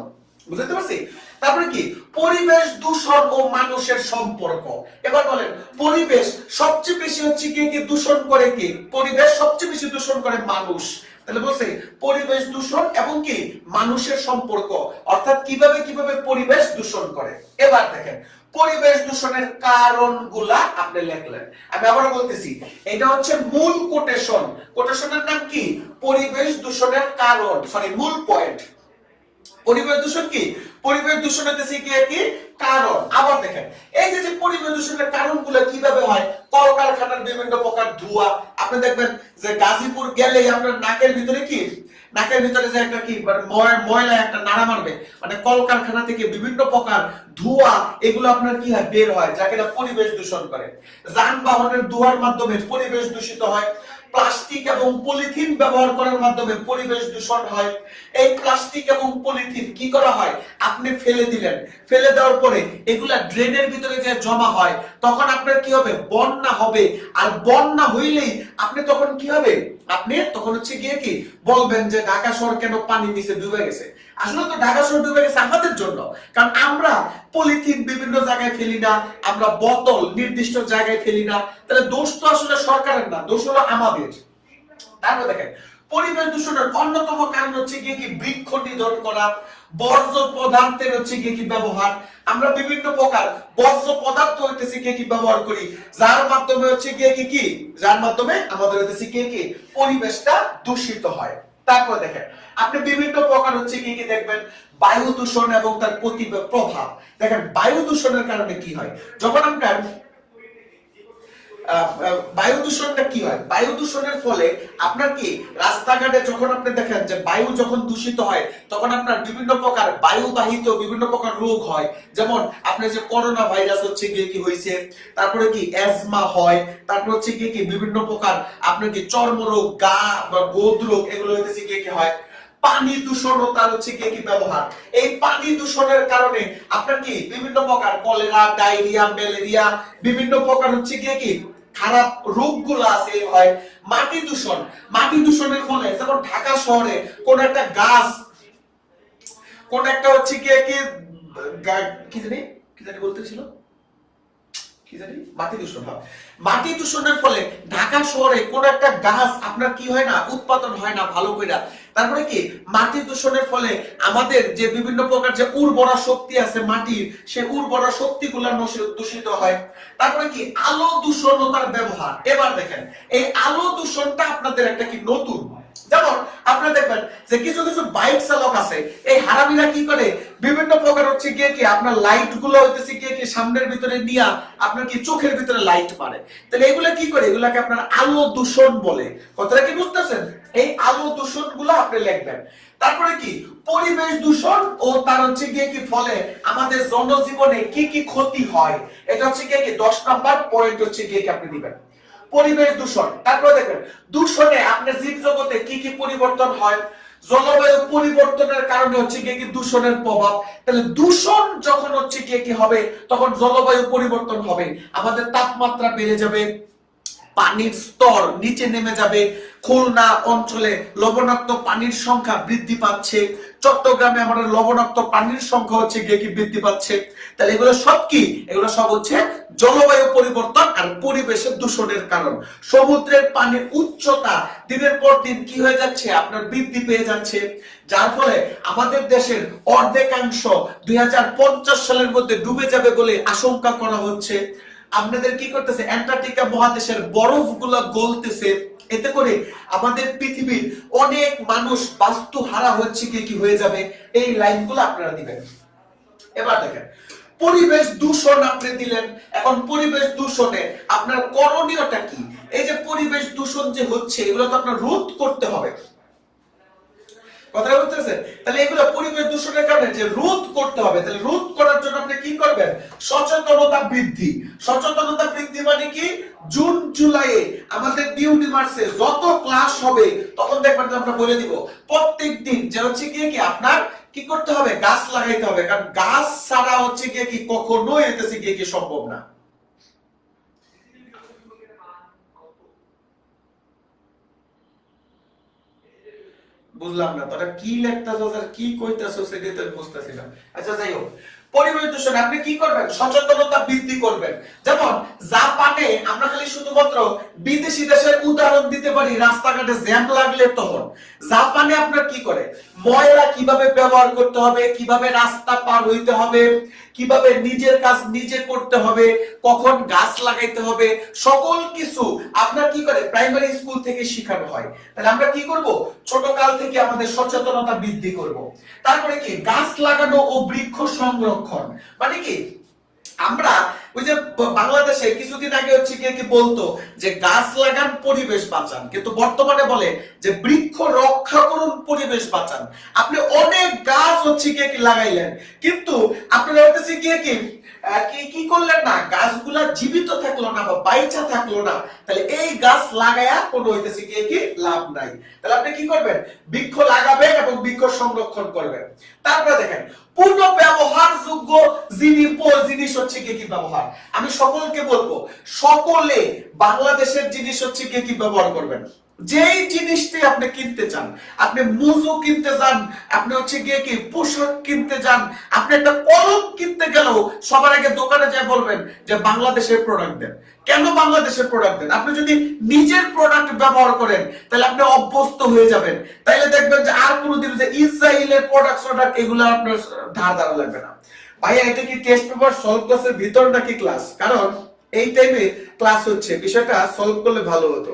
বুঝতে পারছি? তারপরে কি পরিবেশ দূষণ ও মানুষের সম্পর্ক। এবার বলেন, পরিবেশ সবচেয়ে বেশি হচ্ছে কি দূষণ করে কি? পরিবেশ সবচেয়ে বেশি দূষণ করে মানুষ। তাহলে বলছে পরিবেশ দূষণ এবং কি মানুষের সম্পর্ক, অর্থাৎ কিভাবে কিভাবে পরিবেশ দূষণ করে। এবার দেখেন পরিবেশ দূষণের কারণগুলা আপনি লিখলেন। আমি আবারও বলতেছি, এটা হচ্ছে মূল কোটেশন। কোটেশনের নাম কি? পরিবেশ দূষণের কারণ, সরি মূল পয়েন্ট। পরিবেশ দূষণ কি? পরিবেশ দূষণ হচ্ছে কি কারণ। আবার দেখেন, এই যে পরিবেশ দূষণের কারণগুলো কিভাবে হয়, কলকারখানার বিভিন্ন প্রকার ধোঁয়া। আপনি দেখবেন যে গাজীপুর গেলে আপনার নাকের ভিতরে কি, নাকের ভিতরে যে একটা কি ময়লা একটা নাড়া মারবে, মানে কলকারখানা থেকে বিভিন্ন প্রকার ধোঁয়া, এগুলো আপনার কি হয় বের হয়, যাকে পরিবেশ দূষণ করে। যানবাহনের ধোঁয়ার মাধ্যমে পরিবেশ দূষিত হয়। প্লাস্টিক এবং পলিথিন ব্যবহার করার মাধ্যমে পরিবেশ দূষণ হয়। এই প্লাস্টিক এবং পলিথিন কি করা হয়, আপনি ফেলে দিলেন, ফেলে দেওয়ার পরে এগুলা ড্রেনের ভিতরে যে জমা হয়, তখন আপনার কি হবে, বন্যা হবে। আর বন্যা হইলেই আপনি তখন কি হবে, আপনি তখন হচ্ছে গিয়ে কি বলবেন যে ঢাকা শহর কেন পানি নিচে ডুবে গেছে। আসলে তো ঢাকা শহর ডুবে গেছে আমাদের জন্য, কারণ আমরা পলিথিন বিভিন্ন জায়গায় ফেলি না, আমরা বোতল নির্দিষ্ট জায়গায় ফেলি না। তাহলে দোষ তো আসলে সরকারের না, দোষ হলো আমাদের। তারপর দেখেন, পরিবেশ দূষণের অন্যতম কারণ হচ্ছে কি বৃক্ষ নিধন করা, বর্জ্য পদার্থের হচ্ছে কি ব্যবহার। আমরা বিভিন্ন প্রকার বর্জ্য পদার্থ হইতেছে কি ব্যবহার করি, যার মাধ্যমে হচ্ছে কি যার মাধ্যমে আমাদের হইতেছে কি পরিবেশটা দূষিত হয়। তারপর দেখেন, আপনি বিভিন্ন প্রকার হচ্ছে কি দেখবেন বায়ু দূষণ এবং তার প্রভাব। দেখেন বায়ু দূষণের কারণে কি হয়, যখন আমরা বায়ু দূষণটা কি হয়, বায়ু দূষণের ফলে আপনার কি রাস্তাঘাটে যখন আপনি দেখেন যে বায়ু যখন দূষিত হয়, তখন আপনার বিভিন্ন প্রকার বায়ুবাহিত বিভিন্ন প্রকার রোগ হয়। যেমন আপনার যে করোনা ভাইরাস হচ্ছে কি হয়েছে, তারপরে কি অ্যাজমা হয়, তারপর হচ্ছে কি বিভিন্ন প্রকার আপনার কি চর্মরোগ, গা বা গোদ রোগ, এগুলো হইতেছে কি হয়। পানি দূষণ ও তার হচ্ছে কি ব্যবহার। এই পানি দূষণের কারণে আপনার কি বিভিন্ন প্রকার কলেরা, ডায়রিয়া, ম্যালেরিয়া, বিভিন্ন প্রকার হচ্ছে কি খারাপ রোগগুলো আছে হয়। মাটি দূষণ, মাটি দূষণের ফলে যেমন ঢাকা শহরে কোন একটা গাছ, কোন একটা হচ্ছে কি কি জানি কি জানি বলতেছিল, মাটি দূষণ হয়। মাটি দূষণের ফলে ঢাকা শহরে কোন একটা গাছ আপনার কি হয় না, উৎপাদন হয় না ভালো করে। তারপরে কি মাটি দূষণের ফলে আমাদের যে বিভিন্ন প্রকার যে উর্বরা শক্তি আছে মাটির, সেই উর্বরা শক্তিগুলো দূষিত হয়। তারপরে কি আলো দূষণ ও তার ব্যবহার। এবার দেখেন এই আলো দূষণটা আপনাদের একটা কি নতুন, যেমন আপনারা দেখবেন যে কিছু কিছু বাইক চালক আছে, এই হারামিরা কি করে বিভিন্ন প্রকার হচ্ছে গিয়ে কি আপনার লাইট গুলো হইতেছে গিয়ে কি সামনের ভিতরে নিয়ে আপনার কি চোখের ভিতরে লাইট মারে। তাহলে এগুলা কি করে, এগুলাকে আপনার আলো দূষণ বলে। কথাটা কি বুঝতেছেন? এই আলো দূষণ গুলো আপনি লিখবেন। তারপরে কি পরিবেশ দূষণ ও তার হচ্ছে গিয়ে কি ফলে আমাদের জনজীবনে কি কি ক্ষতি হয়, এটা হচ্ছে গিয়ে কি 10 নাম্বার পয়েন্ট হচ্ছে গিয়ে কি আপনি দিবেন। পরিবেশ দূষণ, তারপরে দেখবেন দূষণে আপনার জীব জগতে কি কি পরিবর্তন হয়, জলবায়ু পরিবর্তনের কারণে হচ্ছে গিয়ে কি দূষণের প্রভাব। তাহলে দূষণ যখন হচ্ছে গিয়ে কি হবে, তখন জলবায়ু পরিবর্তন হবে, আমাদের তাপমাত্রা বেড়ে যাবে, পানির স্তর নিচে নেমে যাবে, খুলনা অঞ্চলে লবণাক্ত পানির সংখ্যা বৃদ্ধি পাচ্ছে, চট্টগ্রামে আমাদের লবণাক্ত পানির সংখ্যা হচ্ছে গিয়ে কি বৃদ্ধি পাচ্ছে। তাহলে এগুলো সব কি, এগুলো সব হচ্ছে জলবায়ু পরিবর্তন আর পরিবেশের দূষণের কারণ। সমুদ্রের পানির উচ্চতা দিনের পর দিন কি হয়ে যাচ্ছে, আপনার বৃদ্ধি পেয়ে যাচ্ছে, যার ফলে আমাদের দেশের অর্ধেকাংশ 2050 সালের মধ্যে ডুবে যাবে বলে আশঙ্কা করা হচ্ছে। আপনাদের কি করতেছে, অ্যান্টার্কটিকা মহাদেশের বরফগুলো গলতেছে, এতে করে আমাদের পৃথিবীর অনেক মানুষ বাস্তুহারা হচ্ছে কি হয়ে যাবে। এই লাইনগুলো আপনারা দিবেন। এবার দেখেন পরিবেশ দূষণ আপনি দিলেন, এখন পরিবেশ দূষণে আপনার করণীয়টা কি। এই যে পরিবেশ দূষণ যে হচ্ছে, এগুলো তো আপনার রোধ করতে হবে, কথা বলতেছেন? তাহলে এগুলো পরিবেশ দূষণের কারণে যে রোধ করতে হবে, তাহলে রোধ করার জন্য আপনি কি করবেন, সচেতনতা বৃদ্ধি। সচেতনতা বৃদ্ধি মানে কি, জুন জুলাইয়ে আমাদের ইউনিভার্সে যত ক্লাস হবে তখন দেখবেন যে আমরা বলে দিব প্রত্যেক দিন যে হচ্ছে কি আপনার কি করতে হবে, গাছ লাগাইতে হবে, কারণ গাছ ছাড়া হচ্ছে কি কখনোই হইতেছে কি সম্ভব না। বুঝলাম না তোরা কি লেখতাছস আর কি কইতাছস, সেটা তো বুঝতাছি না। আচ্ছা যাই হোক, পরিবেশ দূষণ আপনি কি করবেন, সচেতনতা বৃদ্ধি করবেন। যেমন জাপানে আমরা খালি শুধুমাত্র বিদেশি দেশের উদাহরণ দিতে পারি, রাস্তাঘাটে জ্যাম লাগলে তখন জাপানে আপনার কি করে, ময়লা কিভাবে ব্যবহার করতে হবে, কিভাবে রাস্তা পার হইতে হবে, কিভাবে নিজের কাজ নিজে করতে হবে, কখন গাছ লাগাইতে হবে, সকল কিছু আপনার কি করে প্রাইমারি স্কুল থেকে শেখানো হয়। তাহলে আমরা কি করব, ছোট কাল থেকে আমাদের সচেতনতা বৃদ্ধি করব। তারপরে কি গাছ লাগানো ও বৃক্ষ সংরক্ষণ, মানে কি আমরা ওই যে বাংলাদেশে কিছুদিন আগে হচ্ছে কি বলতো যে গাছ লাগান পরিবেশ বাঁচান, কিন্তু বর্তমানে বলে যে বৃক্ষ রক্ষা করুন পরিবেশ বাঁচান। আপনি অনেক গাছ হচ্ছে কি লাগাইলেন, কিন্তু আপনারা হচ্ছে কি কি করলেন না, গাছগুলা জীবিত থাকলো না বা বাইচা থাকলো না। তাহলে এই গাছ লাগায়া কোনো হইতেছে কি লাভ নাই। তাহলে আপনি কি করবেন, বৃক্ষ লাগাবেন এবং বৃক্ষ সংরক্ষণ করবেন। তারপরে দেখেন পুনঃ ব্যবহারযোগ্য জিনিস হচ্ছে কি ব্যবহার। আমি সকলকে বলবো সকলে বাংলাদেশের জিনিস হচ্ছে কি ব্যবহার করবেন। যেই জিনিসটি আপনি কিনতে চান, আপনি মুজো কিনতে যান, আপনি হচ্ছে গিয়ে কি পোশাক কিনতে যান, আপনি একটা কলম কিনতে গেলেও সবার আগে দোকানে যায় বলবেন যে বাংলাদেশের প্রোডাক্ট দেন। কেন বাংলাদেশের প্রোডাক্ট দেন? আপনি যদি নিজের প্রোডাক্ট ব্যবহার করেন তাহলে আপনি অভ্যস্ত হয়ে যাবেন, তাইলে দেখবেন যে আর কোনোদিন যে ইসরায়েলের প্রোডাক্ট এগুলো আপনার ধার ধারা লাগবে না। ভাইয়া এটা কি টেস্ট পেপার সলভ ক্লাসের ভিতর নাকি ক্লাস? কারণ এই টাইমে ক্লাস হচ্ছে, বিষয়টা সলভ করলে ভালো হতো।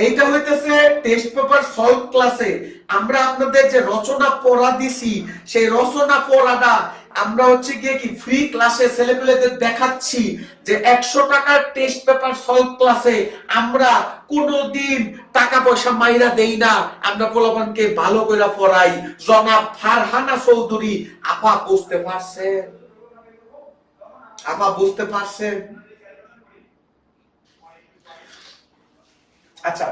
এইটা হইতেছে টেস্ট পেপার সলভ ক্লাসে আমরা আপনাদের যে রচনা পড়া দিছি, সেই রচনা পড়াটা আমরা হচ্ছে গিয়ে কি ফ্রি ক্লাসে ছেলেপেলেদের দেখাচ্ছি যে 100 টাকার টেস্ট পেপার সলভ ক্লাসে আমরা কোনোদিন টাকা পয়সা মাইরা দেই না, আমরা পোলাপানকে ভালো করে পড়াই। জনাব ফারহানা চৌধুরী আপা বুঝতে পারছেন? আপা বুঝতে পারছেন? আচ্ছা,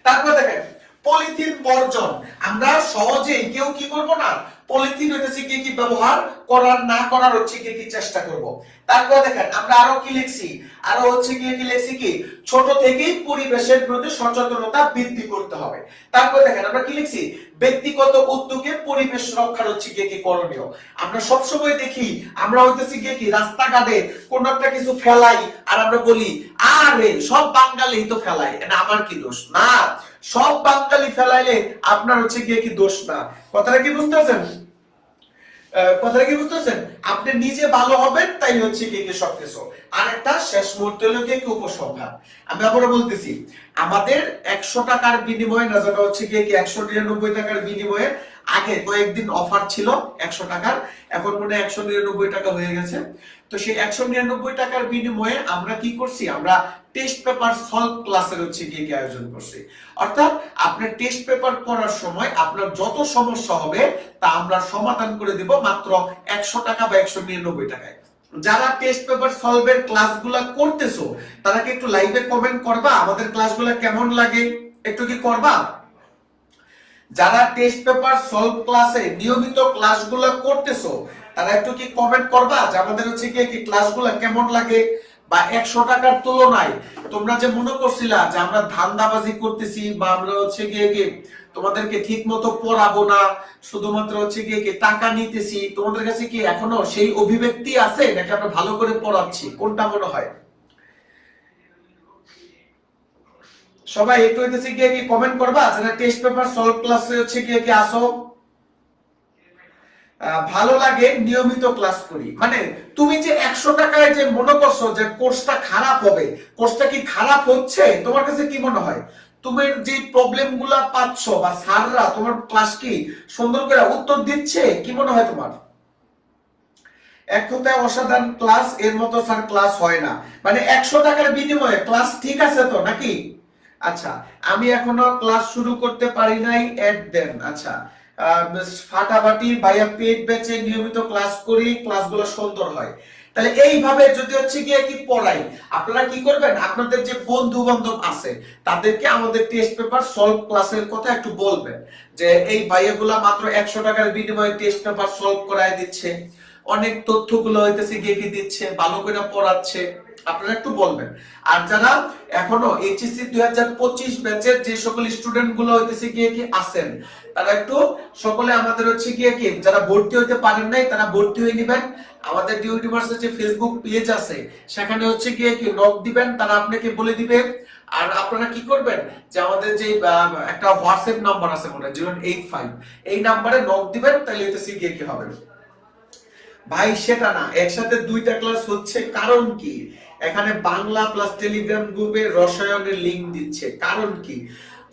তারপর দেখেন পলিথিন বর্জন। আমরা সহজেই কেউ কি করব না, পলিথিন হইতেছে কি ব্যবহার করার না করার হচ্ছে কি চেষ্টা করব। তারপর দেখেন আমরা আরো কি লিখছি, আরো হচ্ছে কি লিখছি কি ছোট থেকেই পরিবেশের প্রতি সচেতনতা বৃদ্ধি করতে হবে। তারপর দেখেন আমরা কি লিখছি, ব্যক্তিগত উদ্যোগে পরিবেশ রক্ষার হচ্ছে কি করণীয়। আমরা সব সময় দেখি আমরা হইতেছি কি রাস্তাঘাটে কোন একটা কিছু ফেলাই আর আমরা বলি আরে সব বাঙালি তো ফেলাই, এটা আমার কি দোষ? না, সব বাঙালি ফেলাইলে আপনার হচ্ছে কি দোষ না। কথাটা কি বুঝতে পারছেন? কথাটা কি বুঝতেছেন? আপনি নিজে ভালো হবেন তাই হচ্ছে কি কি সবকিছু। আর একটা শেষ মুহূর্তে হলো কি উপসংহার। আমি আবার বলতেছি, আমাদের 100 টাকার বিনিময়ে না, যেটা হচ্ছে কি 199 টাকার বিনিময়ে আগে কয়েকদিন অফার ছিল 100 টাকার, এখন মনে হয় 199 টাকা হয়ে গেছে। তো সেই 199 টাকার বিনিময়ে আমরা কি করছি, আমরা টেস্ট পেপার সলভ ক্লাসের হচ্ছে কি আয়োজন করছি। অর্থাৎ আপনার টেস্ট পেপার পড়ার সময় আপনার যত সমস্যা হবে তা আমরা সমাধান করে দিব মাত্র 100 টাকা বা 199 টাকায়। যারা টেস্ট পেপার সলভের ক্লাসগুলো করতেছো তারা কি একটু লাইভে কমেন্ট করবা আমাদের ক্লাসগুলো কেমন লাগে, একটু কি করবা? যারা টেস্ট পেপার সলভ ক্লাসে নিয়মিত ক্লাসগুলো করতেছো তারা একটু কি কমেন্ট করবা যে আমাদের হচ্ছে কি ক্লাসগুলো কেমন লাগে। বা 100 টাকার তুলনায় তোমরা যে মনে করছিলা যে আমরা ধান্দাবাজি করতেছি বা আমরা হচ্ছে গিয়ে কি তোমাদেরকে ঠিক মতো পড়াবো না, শুধুমাত্র হচ্ছে গিয়ে কি টাকা নিতেছি, তোমাদের কাছে কি এখনো সেই অভিব্যক্তি আছে নাকি আমরা ভালো করে পড়াচ্ছি, কোনটা মনে হয়? সবাই একটু হইতেছে গিয়ে কি কমেন্ট করবা যারা টেস্ট পেপার সলভ ক্লাসে হচ্ছে গিয়ে কি আসো। ভালো লাগে নিয়মিত ক্লাস করি, মানে তুমি যে 100 টাকায় যে মনে করছো যে কোর্সটা খারাপ হবে, কোর্সটা কি খারাপ হচ্ছে তোমার কাছে কি মনে হয়? তুমি যে প্রবলেম গুলা পাচ্ছ বা স্যাররা তোমার ক্লাস কি সুন্দর করে উত্তর দিচ্ছে, কি মনে হয় তোমার? এক কথায় অসাধারণ ক্লাস, এর মতো স্যার ক্লাস হয় না। মানে 100 টাকার বিনিময়ে ক্লাস ঠিক আছে তো নাকি? আচ্ছা, আমি এখনো ক্লাস শুরু করতে পারি নাই, এড দেন। আচ্ছা, ফাটাফাটি ভাইয়া পেড ব্যাচে নিয়মিত ক্লাস করি, ক্লাসগুলো সুন্দর হয়। তাহলে এইভাবে যদি হচ্ছে গিয়ে কি পড়াই, আপনারা কি করবেন, আপনাদের যে বন্ধু বান্ধব আছে তাদেরকে আমাদের টেস্ট পেপার সলভ ক্লাসের কথা একটু বলবেন যে এই ভাইয়াগুলা মাত্র 100 টাকার বিনিময়ে টেস্ট পেপার সলভ করায় দিচ্ছে, অনেক তথ্যগুলো হইতেছে গিয়ে কি দিচ্ছে, ভালো করে পড়াচ্ছে, আপনারা একটু বলবেন। আর যারা এখনো এইচএসসি 2025 ব্যাচের যে সকল স্টুডেন্ট গুলো হইতেছে গিয়ে কি আছেন তারা একটু সকলে আমাদের হচ্ছে গিয়ে কি যারা ভর্তি হইতে পারেন নাই তারা ভর্তি হয়ে নেবেন। আমাদের ডিউটিভার্সের যে ফেসবুক পেজ আছে সেখানে হচ্ছে গিয়ে কি নক দিবেন, তারা আপনাকে বলে দিবে। আর আপনারা কি করবেন যে আমাদের যে একটা হোয়াটসঅ্যাপ নাম্বার আছে মনে হয় 085, এই নাম্বারে নক দিবেন, তাহলে হইতেছে গিয়ে কি হবে। ভাই সেটা না, একসাথে দুইটা ক্লাস হচ্ছে কারণ কি? এখানে বাংলা প্লাস টেলিগ্রাম গ্রুপে রসায়নের লিংক দিচ্ছে, কারণ কি?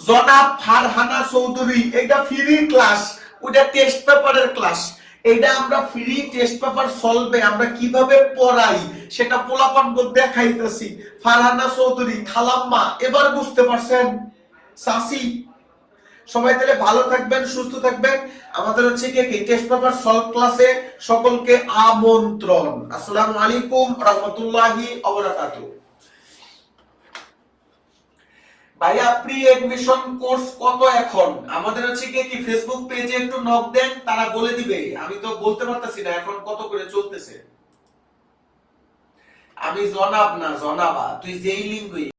জনাব ফারহানা চৌধুরী, এটা ফ্রি ক্লাস, ওটা টেস্ট পেপারের ক্লাস। এটা আমরা ফ্রি টেস্ট পেপার সলভে আমরা কিভাবে পড়াই সেটা পোলাপানগো দেখাইতেছি। ফারহানা চৌধুরী, খালাম্মা, এবার বুঝতে পারছেন? সাসি, সবাই তাহলে ভালো থাকবেন, সুস্থ থাকবেন। আমাদের হচ্ছে কি টেস্ট পেপার সলভ ক্লাসে সকলকে আমন্ত্রণ। আসসালামু আলাইকুম রাহমাতুল্লাহি ওয়া বারাকাতুহু। ভাইয়া প্রি এডমিশন কোর্স কত এখন? আমাদের হচ্ছে কি ফেসবুক পেজে একটু নক দেন, তারা বলে দিবে, আমি তো বলতে পারতাছি না এখন কত করে চলতেছে। আমি জনাব না জনাবা, তুই যেই লিঙ্ক